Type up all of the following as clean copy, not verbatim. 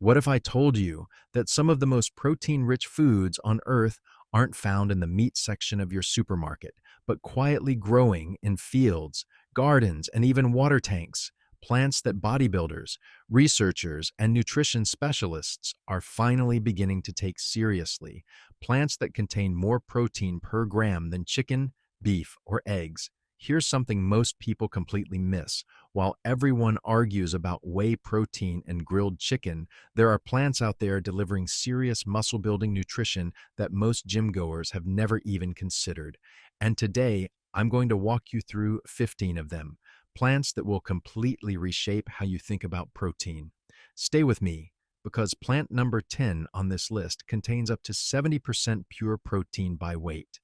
What if I told you that some of the most protein-rich foods on Earth aren't found in the meat section of your supermarket, but quietly growing in fields, gardens, and even water tanks? Plants that bodybuilders, researchers, and nutrition specialists are finally beginning to take seriously. Plants that contain more protein per gram than chicken, beef, or eggs. Here's something most people completely miss. While everyone argues about whey protein and grilled chicken, there are plants out there delivering serious muscle-building nutrition that most gym goers have never even considered. And today, I'm going to walk you through 15 of them, plants that will completely reshape how you think about protein. Stay with me, because plant number 10 on this list contains up to 70% pure protein by weight.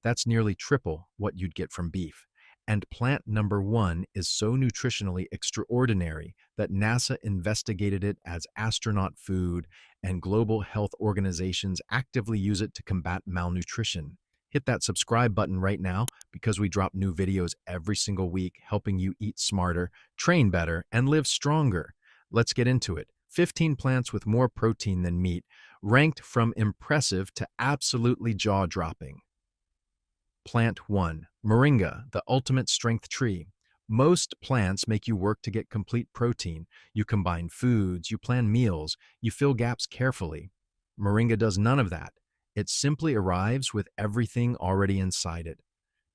That's nearly triple what you'd get from beef. And plant number 1 is so nutritionally extraordinary that NASA investigated it as astronaut food, and global health organizations actively use it to combat malnutrition. Hit that subscribe button right now because we drop new videos every single week helping you eat smarter, train better, and live stronger. Let's get into it. 15 plants with more protein than meat, ranked from impressive to absolutely jaw-dropping. Plant 1. Moringa, the ultimate strength tree. Most plants make you work to get complete protein. You combine foods, you plan meals, you fill gaps carefully. Moringa does none of that. It simply arrives with everything already inside it.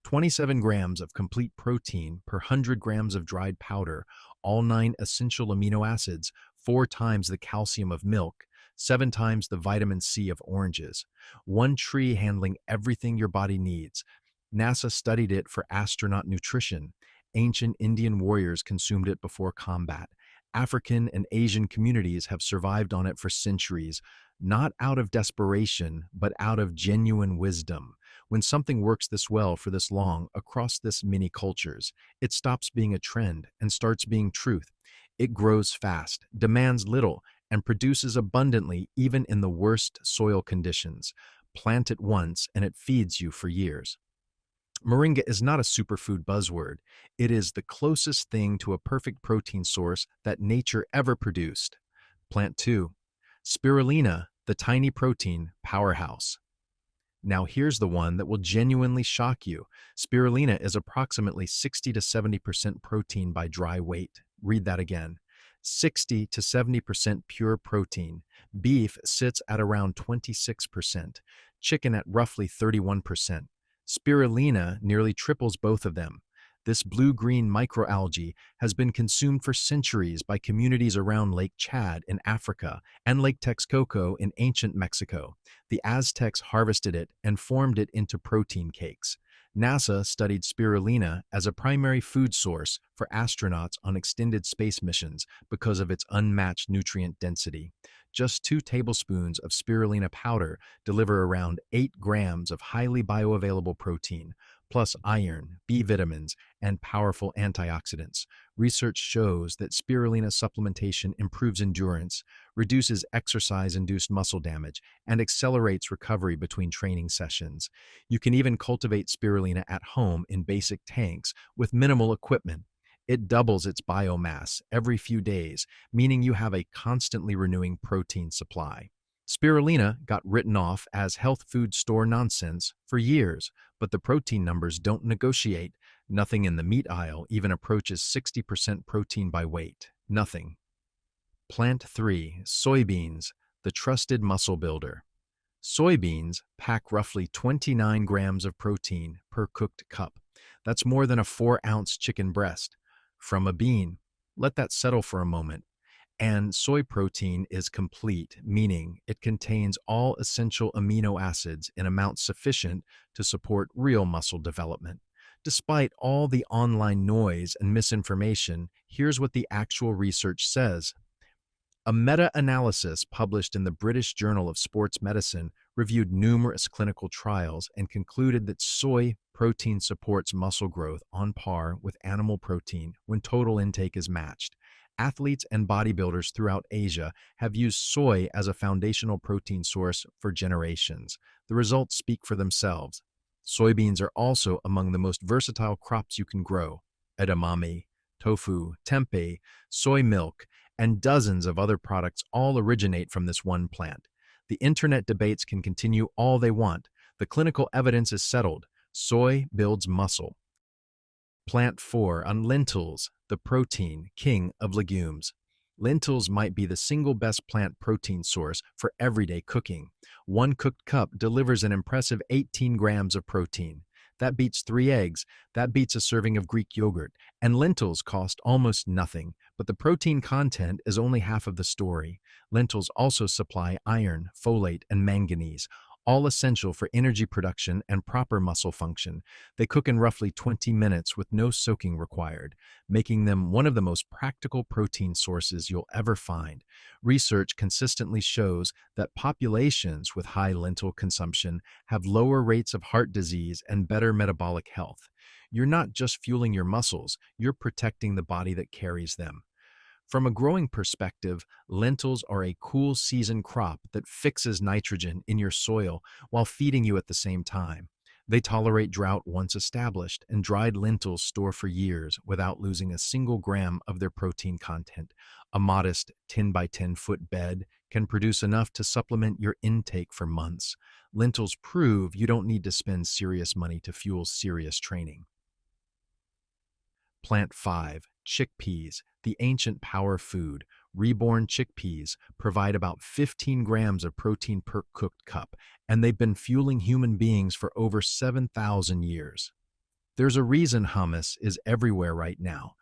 27 grams of complete protein per 100 grams of dried powder, all 9 essential amino acids, 4 times the calcium of milk, 7 times the vitamin C of oranges. One tree handling everything your body needs. NASA studied it for astronaut nutrition. Ancient Indian warriors consumed it before combat. African and Asian communities have survived on it for centuries, not out of desperation, but out of genuine wisdom. When something works this well for this long across this many cultures, it stops being a trend and starts being truth. It grows fast, demands little, and produces abundantly even in the worst soil conditions. Plant it once and it feeds you for years. Moringa is not a superfood buzzword. It is the closest thing to a perfect protein source that nature ever produced. Plant 2. Spirulina, the tiny protein powerhouse. Now here's the one that will genuinely shock you. Spirulina is approximately 60 to 70% protein by dry weight. Read that again. 60 to 70% pure protein. Beef sits at around 26%. Chicken at roughly 31%. Spirulina nearly triples both of them. This blue-green microalgae has been consumed for centuries by communities around Lake Chad in Africa and Lake Texcoco in ancient Mexico. The Aztecs harvested it and formed it into protein cakes. NASA studied spirulina as a primary food source for astronauts on extended space missions because of its unmatched nutrient density. Just 2 tablespoons of spirulina powder deliver around 8 grams of highly bioavailable protein, plus iron, B vitamins, and powerful antioxidants. Research shows that spirulina supplementation improves endurance, reduces exercise-induced muscle damage, and accelerates recovery between training sessions. You can even cultivate spirulina at home in basic tanks with minimal equipment. It doubles its biomass every few days, meaning you have a constantly renewing protein supply. Spirulina got written off as health food store nonsense for years, but the protein numbers don't negotiate. Nothing in the meat aisle even approaches 60% protein by weight. Nothing. Plant 3. Soybeans, the trusted muscle builder. Soybeans pack roughly 29 grams of protein per cooked cup. That's more than a 4-ounce chicken breast. From a bean. Let that settle for a moment. And soy protein is complete, meaning it contains all essential amino acids in amounts sufficient to support real muscle development. Despite all the online noise and misinformation, here's what the actual research says. A meta-analysis published in the British Journal of Sports Medicine reviewed numerous clinical trials and concluded that soy protein supports muscle growth on par with animal protein when total intake is matched. Athletes and bodybuilders throughout Asia have used soy as a foundational protein source for generations. The results speak for themselves. Soybeans are also among the most versatile crops you can grow. Edamame, tofu, tempeh, soy milk, and dozens of other products all originate from this one plant. The internet debates can continue all they want. The clinical evidence is settled. Soy builds muscle. Plant 4 on lentils, the protein king of legumes. Lentils might be the single best plant protein source for everyday cooking. One cooked cup delivers an impressive 18 grams of protein. That beats 3 eggs, that beats a serving of Greek yogurt, and lentils cost almost nothing, but the protein content is only half of the story. Lentils also supply iron, folate, and manganese, all essential for energy production and proper muscle function. They cook in roughly 20 minutes with no soaking required, making them one of the most practical protein sources you'll ever find. Research consistently shows that populations with high lentil consumption have lower rates of heart disease and better metabolic health. You're not just fueling your muscles, you're protecting the body that carries them. From a growing perspective, lentils are a cool season crop that fixes nitrogen in your soil while feeding you at the same time. They tolerate drought once established, and dried lentils store for years without losing a single gram of their protein content. A modest 10 by 10 foot bed can produce enough to supplement your intake for months. Lentils prove you don't need to spend serious money to fuel serious training. Plant 5, chickpeas, the ancient power food. Reborn chickpeas provide about 15 grams of protein per cooked cup, and they've been fueling human beings for over 7,000 years. There's a reason hummus is everywhere right now.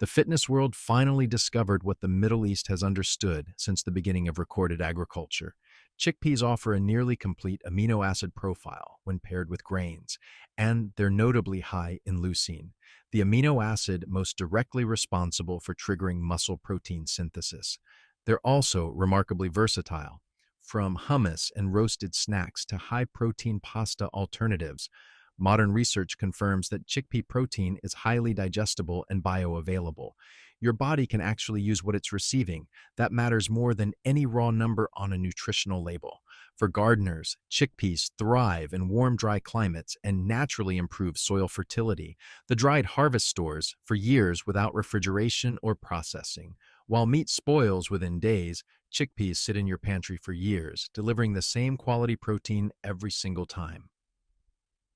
The fitness world finally discovered what the Middle East has understood since the beginning of recorded agriculture. Chickpeas offer a nearly complete amino acid profile when paired with grains, and they're notably high in leucine, the amino acid most directly responsible for triggering muscle protein synthesis. They're also remarkably versatile. From hummus and roasted snacks to high-protein pasta alternatives, modern research confirms that chickpea protein is highly digestible and bioavailable. Your body can actually use what it's receiving. That matters more than any raw number on a nutritional label. For gardeners, chickpeas thrive in warm, dry climates and naturally improve soil fertility. The dried harvest stores for years without refrigeration or processing. While meat spoils within days, chickpeas sit in your pantry for years, delivering the same quality protein every single time.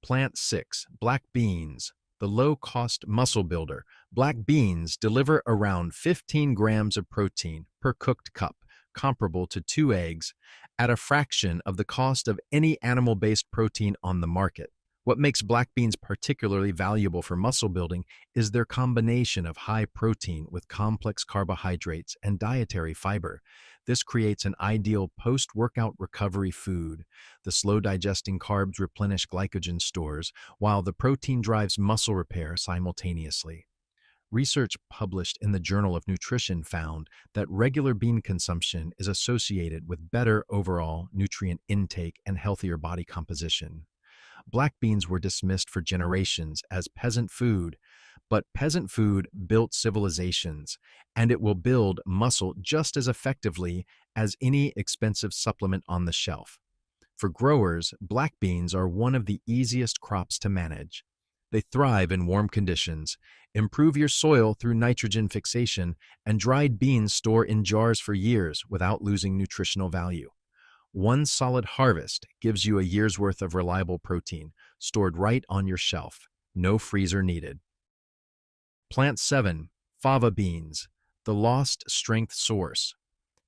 Plant 6, black beans, the low-cost muscle builder. Black beans deliver around 15 grams of protein per cooked cup, comparable to 2 eggs, at a fraction of the cost of any animal-based protein on the market. What makes black beans particularly valuable for muscle building is their combination of high protein with complex carbohydrates and dietary fiber. This creates an ideal post-workout recovery food. The slow-digesting carbs replenish glycogen stores, while the protein drives muscle repair simultaneously. Research published in the Journal of Nutrition found that regular bean consumption is associated with better overall nutrient intake and healthier body composition. Black beans were dismissed for generations as peasant food, but peasant food built civilizations, and it will build muscle just as effectively as any expensive supplement on the shelf. For growers, black beans are one of the easiest crops to manage. They thrive in warm conditions, improve your soil through nitrogen fixation, and dried beans store in jars for years without losing nutritional value. One solid harvest gives you a year's worth of reliable protein, stored right on your shelf. No freezer needed. Plant 7, fava beans, the lost strength source.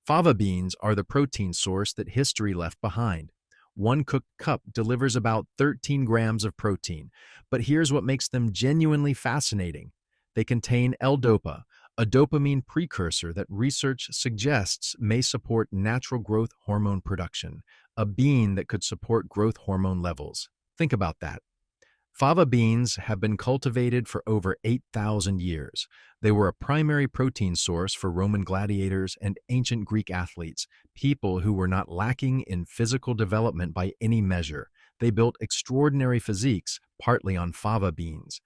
Fava beans are the protein source that history left behind. One cooked cup delivers about 13 grams of protein, but here's what makes them genuinely fascinating. They contain L-dopa, a dopamine precursor that research suggests may support natural growth hormone production, a bean that could support growth hormone levels. Think about that. Fava beans have been cultivated for over 8,000 years. They were a primary protein source for Roman gladiators and ancient Greek athletes, people who were not lacking in physical development by any measure. They built extraordinary physiques, partly on fava beans.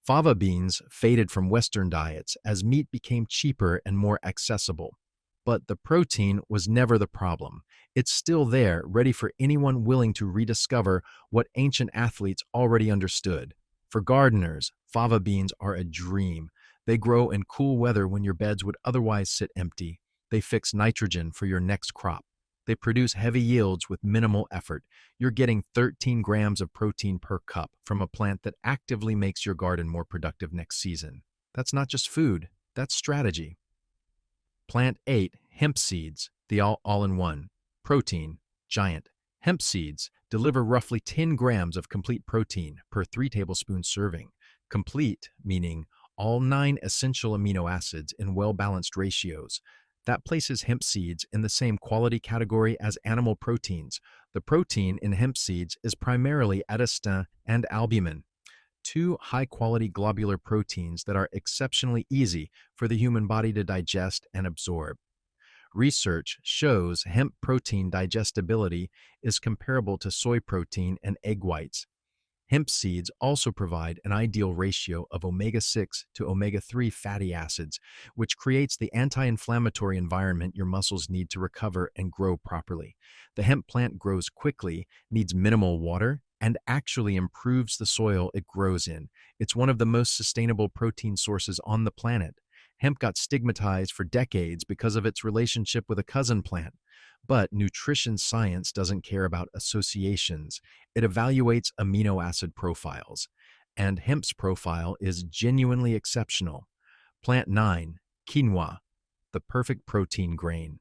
Fava beans faded from Western diets as meat became cheaper and more accessible. But the protein was never the problem. It's still there, ready for anyone willing to rediscover what ancient athletes already understood. For gardeners, fava beans are a dream. They grow in cool weather when your beds would otherwise sit empty. They fix nitrogen for your next crop. They produce heavy yields with minimal effort. You're getting 13 grams of protein per cup from a plant that actively makes your garden more productive next season. That's not just food, that's strategy. Plant 8 hemp seeds, the all-in-one. Protein, giant. Hemp seeds deliver roughly 10 grams of complete protein per 3 tablespoon serving. Complete, meaning all 9 essential amino acids in well-balanced ratios. That places hemp seeds in the same quality category as animal proteins. The protein in hemp seeds is primarily edesin and albumin, two high-quality globular proteins that are exceptionally easy for the human body to digest and absorb. Research shows hemp protein digestibility is comparable to soy protein and egg whites. Hemp seeds also provide an ideal ratio of omega-6 to omega-3 fatty acids, which creates the anti-inflammatory environment your muscles need to recover and grow properly. The hemp plant grows quickly, needs minimal water, and actually improves the soil it grows in. It's one of the most sustainable protein sources on the planet. Hemp got stigmatized for decades because of its relationship with a cousin plant. But nutrition science doesn't care about associations. It evaluates amino acid profiles. And hemp's profile is genuinely exceptional. Plant 9, quinoa, the perfect protein grain.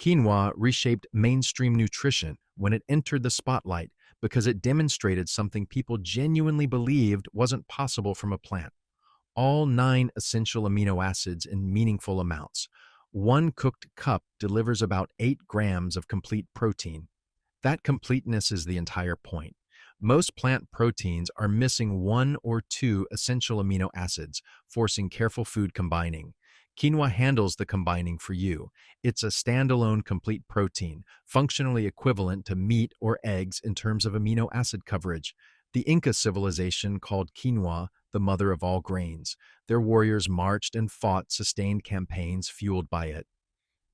Quinoa reshaped mainstream nutrition when it entered the spotlight because it demonstrated something people genuinely believed wasn't possible from a plant. All 9 essential amino acids in meaningful amounts. One cooked cup delivers about 8 grams of complete protein. That completeness is the entire point. Most plant proteins are missing 1 or 2 essential amino acids, forcing careful food combining. Quinoa handles the combining for you. It's a standalone complete protein, functionally equivalent to meat or eggs in terms of amino acid coverage. The Inca civilization called quinoa the mother of all grains. Their warriors marched and fought sustained campaigns fueled by it.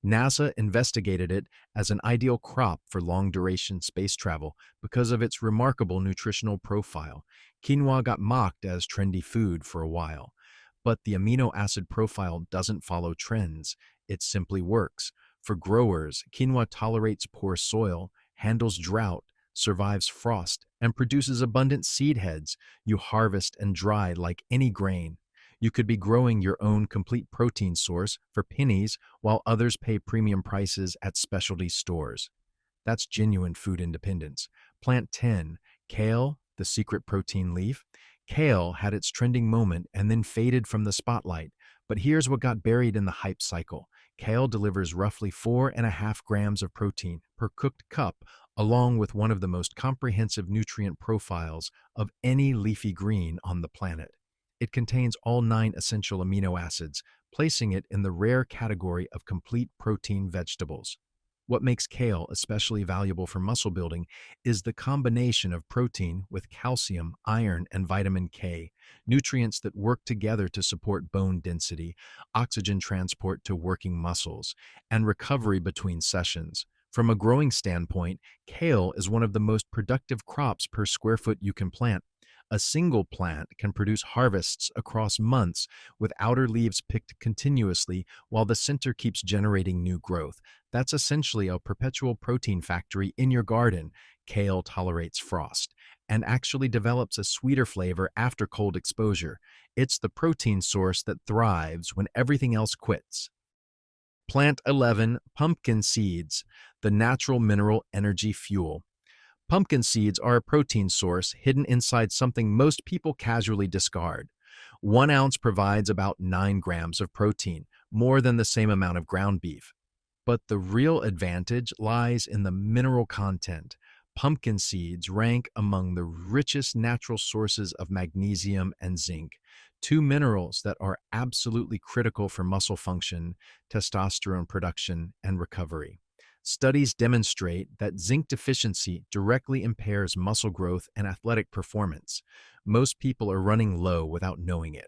NASA investigated it as an ideal crop for long-duration space travel because of its remarkable nutritional profile. Quinoa got mocked as trendy food for a while. But the amino acid profile doesn't follow trends. It simply works. For growers, quinoa tolerates poor soil, handles drought, survives frost, and produces abundant seed heads you harvest and dry like any grain. You could be growing your own complete protein source for pennies while others pay premium prices at specialty stores. That's genuine food independence. Plant 10, kale, the secret protein leaf. Kale had its trending moment and then faded from the spotlight. But here's what got buried in the hype cycle. Kale delivers roughly 4.5 grams of protein per cooked cup, along with one of the most comprehensive nutrient profiles of any leafy green on the planet. It contains all 9 essential amino acids, placing it in the rare category of complete protein vegetables. What makes kale especially valuable for muscle building is the combination of protein with calcium, iron, and vitamin K, nutrients that work together to support bone density, oxygen transport to working muscles, and recovery between sessions. From a growing standpoint, kale is one of the most productive crops per square foot you can plant. A single plant can produce harvests across months with outer leaves picked continuously while the center keeps generating new growth. That's essentially a perpetual protein factory in your garden. Kale tolerates frost and actually develops a sweeter flavor after cold exposure. It's the protein source that thrives when everything else quits. Plant 11, pumpkin seeds, the natural mineral energy fuel. Pumpkin seeds are a protein source hidden inside something most people casually discard. 1 ounce provides about 9 grams of protein, more than the same amount of ground beef. But the real advantage lies in the mineral content. Pumpkin seeds rank among the richest natural sources of magnesium and zinc, 2 minerals that are absolutely critical for muscle function, testosterone production, and recovery. Studies demonstrate that zinc deficiency directly impairs muscle growth and athletic performance. Most people are running low without knowing it.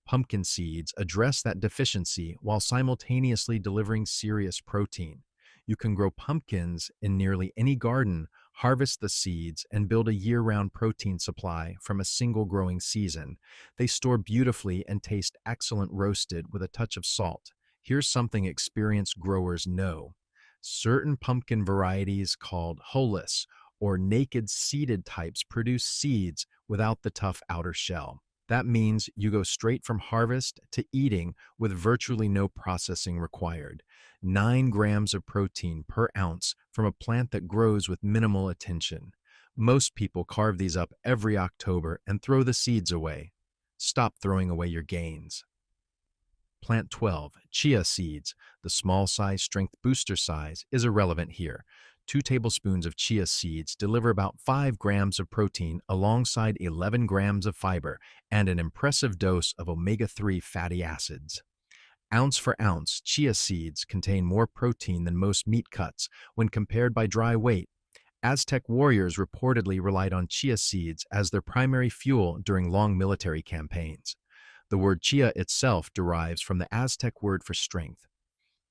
Pumpkin seeds address that deficiency while simultaneously delivering serious protein. You can grow pumpkins in nearly any garden, harvest the seeds, and build a year-round protein supply from a single growing season. They store beautifully and taste excellent roasted with a touch of salt. Here's something experienced growers know. Certain pumpkin varieties called hulless or naked seeded types produce seeds without the tough outer shell. That means you go straight from harvest to eating with virtually no processing required. 9 grams of protein per ounce from a plant that grows with minimal attention. Most people carve these up every October and throw the seeds away. Stop throwing away your gains. Plant 12, chia seeds, the small size strength booster size, is irrelevant here. 2 tablespoons of chia seeds deliver about 5 grams of protein alongside 11 grams of fiber and an impressive dose of omega-3 fatty acids. Ounce for ounce, chia seeds contain more protein than most meat cuts when compared by dry weight. Aztec warriors reportedly relied on chia seeds as their primary fuel during long military campaigns. The word chia itself derives from the Aztec word for strength.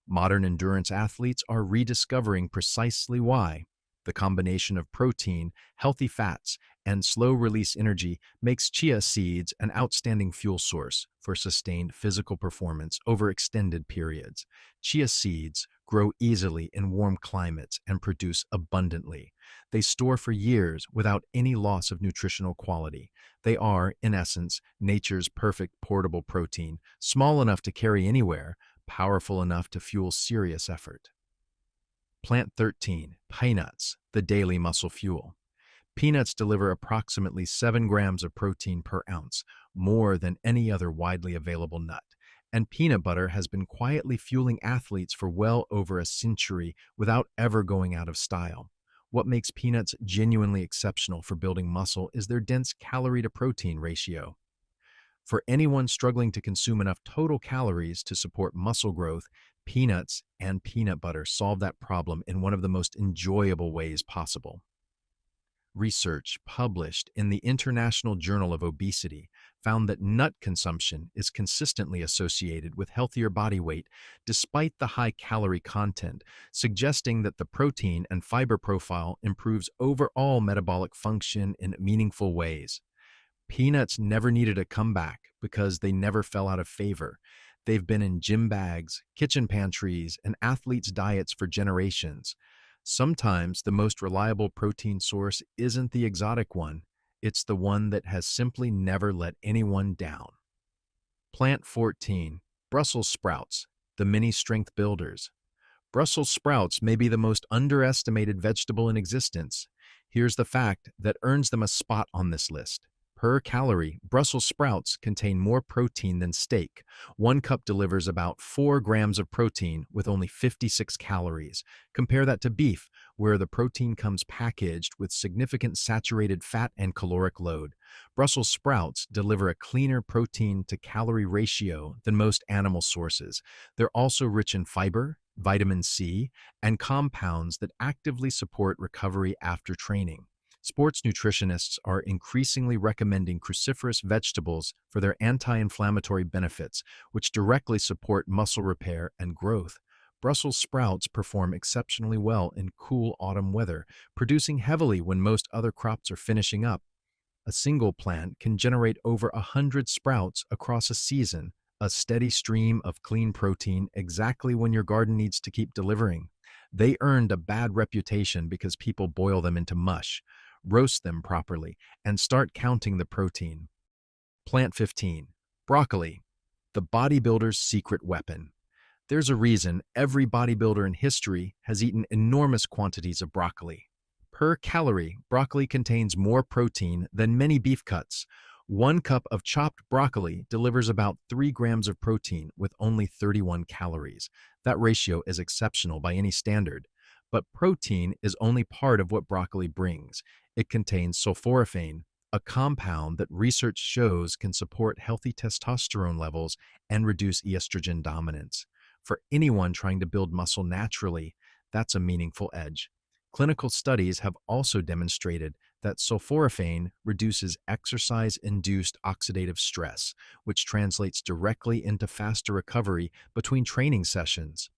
Modern endurance athletes are rediscovering precisely why. The combination of protein, healthy fats, and slow-release energy makes chia seeds an outstanding fuel source for sustained physical performance over extended periods. Chia seeds grow easily in warm climates and produce abundantly. They store for years without any loss of nutritional quality. They are, in essence, nature's perfect portable protein, small enough to carry anywhere, powerful enough to fuel serious effort. Plant 13, peanuts, the daily muscle fuel. Peanuts deliver approximately 7 grams of protein per ounce, more than any other widely available nut. And peanut butter has been quietly fueling athletes for well over a century without ever going out of style. What makes peanuts genuinely exceptional for building muscle is their dense calorie-to-protein ratio. For anyone struggling to consume enough total calories to support muscle growth, peanuts and peanut butter solve that problem in one of the most enjoyable ways possible. Research published in the International Journal of Obesity found that nut consumption is consistently associated with healthier body weight despite the high calorie content, suggesting that the protein and fiber profile improves overall metabolic function in meaningful ways. Peanuts never needed a comeback because they never fell out of favor. They've been in gym bags, kitchen pantries, and athletes' diets for generations. Sometimes the most reliable protein source isn't the exotic one, it's the one that has simply never let anyone down. Plant 14, Brussels sprouts, the mini strength builders. Brussels sprouts may be the most underestimated vegetable in existence. Here's the fact that earns them a spot on this list. Per calorie, Brussels sprouts contain more protein than steak. 1 cup delivers about 4 grams of protein with only 56 calories. Compare that to beef, where the protein comes packaged with significant saturated fat and caloric load. Brussels sprouts deliver a cleaner protein-to-calorie ratio than most animal sources. They're also rich in fiber, vitamin C, and compounds that actively support recovery after training. Sports nutritionists are increasingly recommending cruciferous vegetables for their anti-inflammatory benefits, which directly support muscle repair and growth. Brussels sprouts perform exceptionally well in cool autumn weather, producing heavily when most other crops are finishing up. A single plant can generate over 100 sprouts across a season, a steady stream of clean protein exactly when your garden needs to keep delivering. They earned a bad reputation because people boil them into mush, roast them properly, and start counting the protein. Plant 15, broccoli, the bodybuilder's secret weapon. There's a reason every bodybuilder in history has eaten enormous quantities of broccoli. Per calorie, broccoli contains more protein than many beef cuts. 1 cup of chopped broccoli delivers about 3 grams of protein with only 31 calories. That ratio is exceptional by any standard. But protein is only part of what broccoli brings. It contains sulforaphane, a compound that research shows can support healthy testosterone levels and reduce estrogen dominance. For anyone trying to build muscle naturally, that's a meaningful edge. Clinical studies have also demonstrated that sulforaphane reduces exercise-induced oxidative stress, which translates directly into faster recovery between training sessions.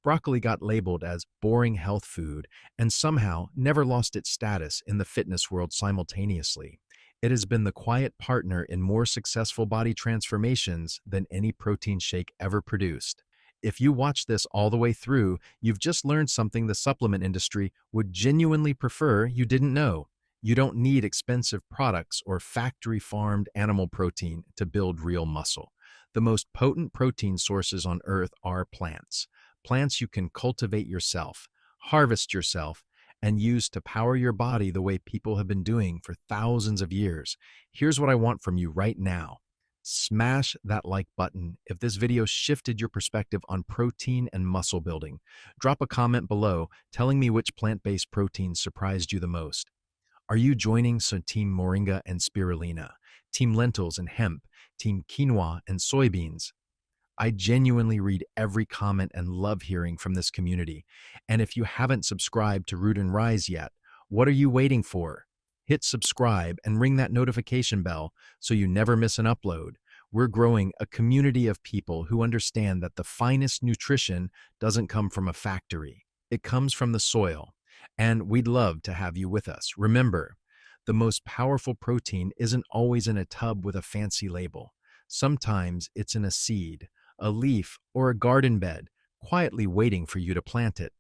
Broccoli got labeled as boring health food and somehow never lost its status in the fitness world simultaneously. It has been the quiet partner in more successful body transformations than any protein shake ever produced. If you watch this all the way through, you've just learned something the supplement industry would genuinely prefer you didn't know. You don't need expensive products or factory-farmed animal protein to build real muscle. The most potent protein sources on Earth are plants. Plants you can cultivate yourself, harvest yourself, and use to power your body the way people have been doing for thousands of years. Here's what I want from you right now. Smash that like button if this video shifted your perspective on protein and muscle building. Drop a comment below telling me which plant-based proteins surprised you the most. Are you joining Team Moringa and Spirulina, Team Lentils and Hemp, Team Quinoa and Soybeans? I genuinely read every comment and love hearing from this community. And if you haven't subscribed to Root and Rise yet, what are you waiting for? Hit subscribe and ring that notification bell so you never miss an upload. We're growing a community of people who understand that the finest nutrition doesn't come from a factory. It comes from the soil. And we'd love to have you with us. Remember, the most powerful protein isn't always in a tub with a fancy label. Sometimes it's in a seed, a leaf, or a garden bed, quietly waiting for you to plant it.